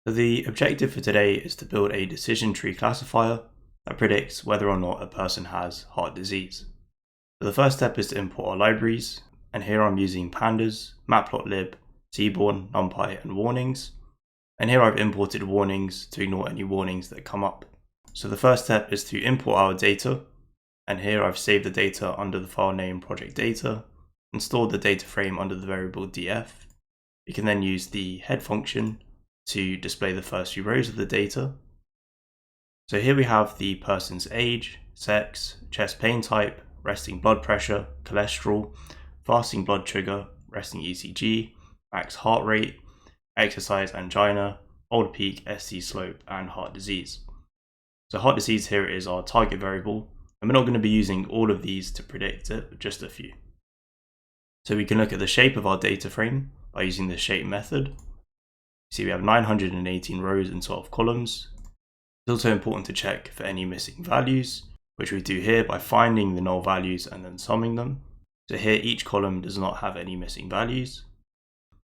So the objective for today is to build a decision tree classifier that predicts whether or not a person has heart disease. So the first step is to import our libraries, and here I'm using pandas, matplotlib, seaborn, numpy, and warnings. And here I've imported warnings to ignore any warnings that come up. So the first step is to import our data, and here I've saved the data under the file name project data and stored the data frame under the variable df. We can then use the head function to display the first few rows of the data. So here we have the person's age, sex, chest pain type, resting blood pressure, cholesterol, fasting blood sugar, resting ECG, max heart rate, exercise angina, old peak, ST slope, and heart disease. So heart disease here is our target variable, and we're not going to be using all of these to predict it, but just a few. So we can look at the shape of our data frame by using the shape method. See, we have 918 rows and 12 columns. It's also important to check for any missing values, which we do here by finding the null values and then summing them. So here each column does not have any missing values.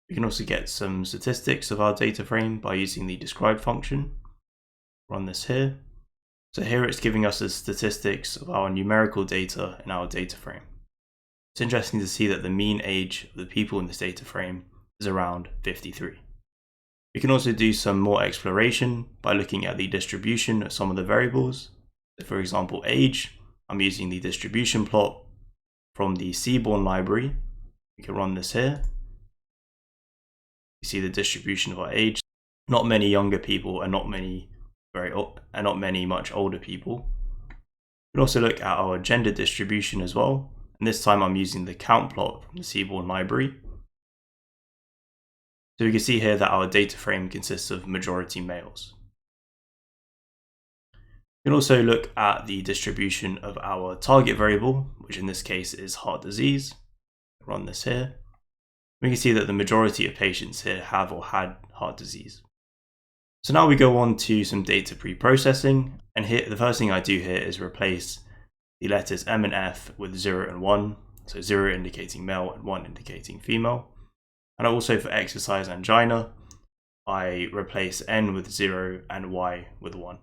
We can also get some statistics of our data frame by using the describe function. Run this here. So here it's giving us the statistics of our numerical data in our data frame. It's interesting to see that the mean age of the people in this data frame is around 53. We can also do some more exploration by looking at the distribution of some of the variables. So for example, age, I'm using the distribution plot from the seaborn library. We can run this here. You see the distribution of our age. Not many younger people and not many much older people. We can also look at our gender distribution as well. And this time I'm using the count plot from the seaborn library. So we can see here that our data frame consists of majority males. We can also look at the distribution of our target variable, which in this case is heart disease. Run this here. We can see that the majority of patients here have or had heart disease. So now we go on to some data pre-processing, and here the first thing I do here is replace the letters M and F with 0 and 1, so 0 indicating male and 1 indicating female. And also for exercise angina, I replace N with 0 and Y with 1.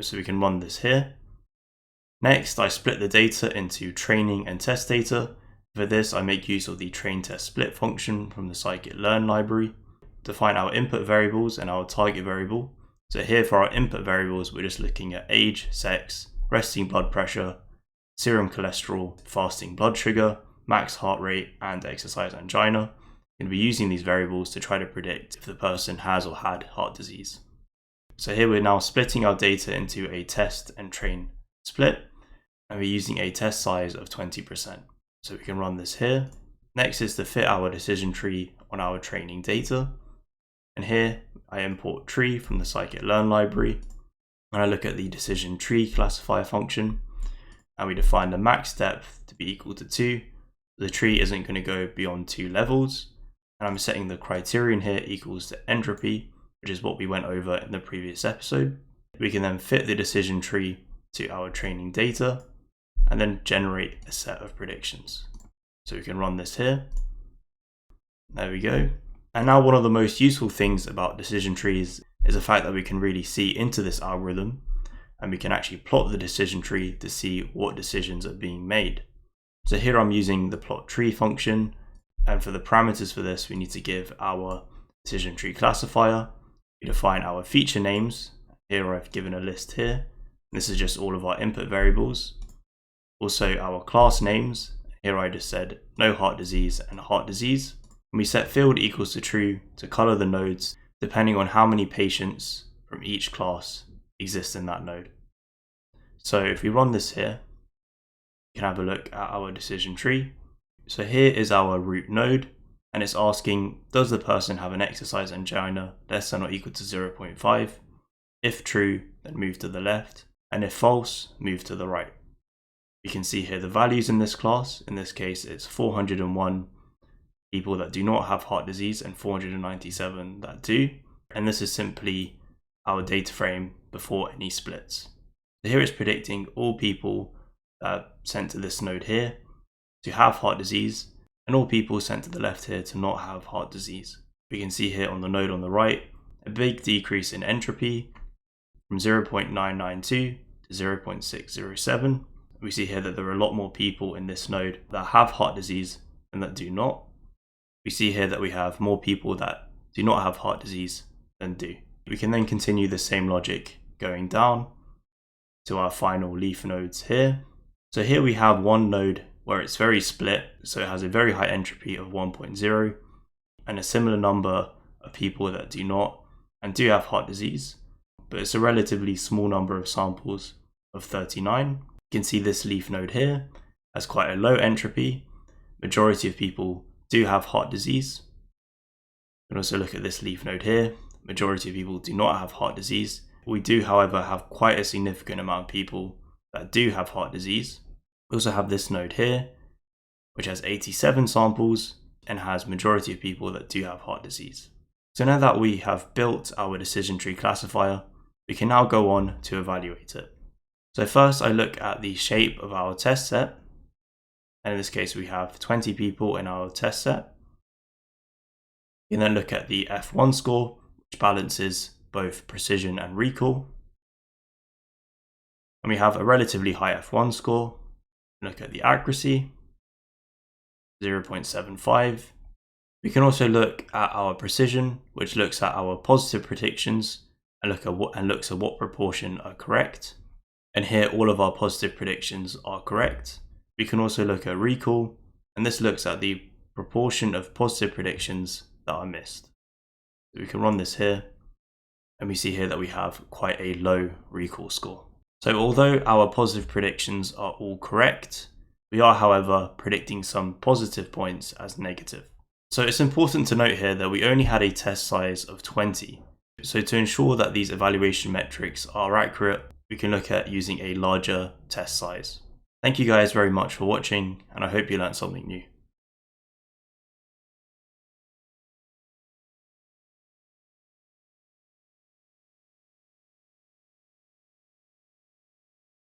So we can run this here. Next, I split the data into training and test data. For this, I make use of the train test split function from the scikit-learn library to find our input variables and our target variable. So here for our input variables, we're just looking at age, sex, resting blood pressure, serum cholesterol, fasting blood sugar, max heart rate, and exercise angina. We're going to be using these variables to try to predict if the person has or had heart disease. So here we're now splitting our data into a test and train split, and we're using a test size of 20%. So we can run this here. Next is to fit our decision tree on our training data. And here I import tree from the scikit-learn library, and I look at the decision tree classifier function, and we define the max depth to be equal to 2. The tree isn't going to go beyond 2 levels. And I'm setting the criterion here equals to entropy, which is what we went over in the previous episode. We can then fit the decision tree to our training data and then generate a set of predictions. So we can run this here. There we go. And now one of the most useful things about decision trees is the fact that we can really see into this algorithm, and we can actually plot the decision tree to see what decisions are being made. So here I'm using the plot tree function. And for the parameters for this, we need to give our decision tree classifier. We define our feature names. Here I've given a list here. This is just all of our input variables. Also our class names. Here I just said no heart disease and heart disease. And we set field equals to true to color the nodes depending on how many patients from each class exist in that node. So if we run this here, we can have a look at our decision tree. So here is our root node, and it's asking, does the person have an exercise angina less than or equal to 0.5? If true, then move to the left, and if false, move to the right. You can see here the values in this class. In this case, it's 401 people that do not have heart disease and 497 that do. And this is simply our data frame before any splits. So here it's predicting all people sent to this node here to have heart disease, and all people sent to the left here to not have heart disease. We can see here on the node on the right, a big decrease in entropy from 0.992 to 0.607. We see here that there are a lot more people in this node that have heart disease than that do not. We see here that we have more people that do not have heart disease than do. We can then continue the same logic going down to our final leaf nodes here. So here we have one node where it's very split, so it has a very high entropy of 1.0 and a similar number of people that do not and do have heart disease, but it's a relatively small number of samples of 39. You can see this leaf node here has quite a low entropy. Majority of people do have heart disease. You can also look at this leaf node here. Majority of people do not have heart disease. We do, however, have quite a significant amount of people that do have heart disease. We also have this node here, which has 87 samples and has majority of people that do have heart disease. So now that we have built our decision tree classifier, we can now go on to evaluate it. So first I look at the shape of our test set. And in this case, we have 20 people in our test set. You can then look at the F1 score, which balances both precision and recall. And we have a relatively high F1 score. Look at the accuracy, 0.75. We can also look at our precision, which looks at our positive predictions and looks at what proportion are correct. And here all of our positive predictions are correct. We can also look at recall, and this looks at the proportion of positive predictions that are missed. So we can run this here, and we see here that we have quite a low recall score. So although our positive predictions are all correct, we are, however, predicting some positive points as negative. So it's important to note here that we only had a test size of 20. So to ensure that these evaluation metrics are accurate, we can look at using a larger test size. Thank you guys very much for watching, and I hope you learned something new.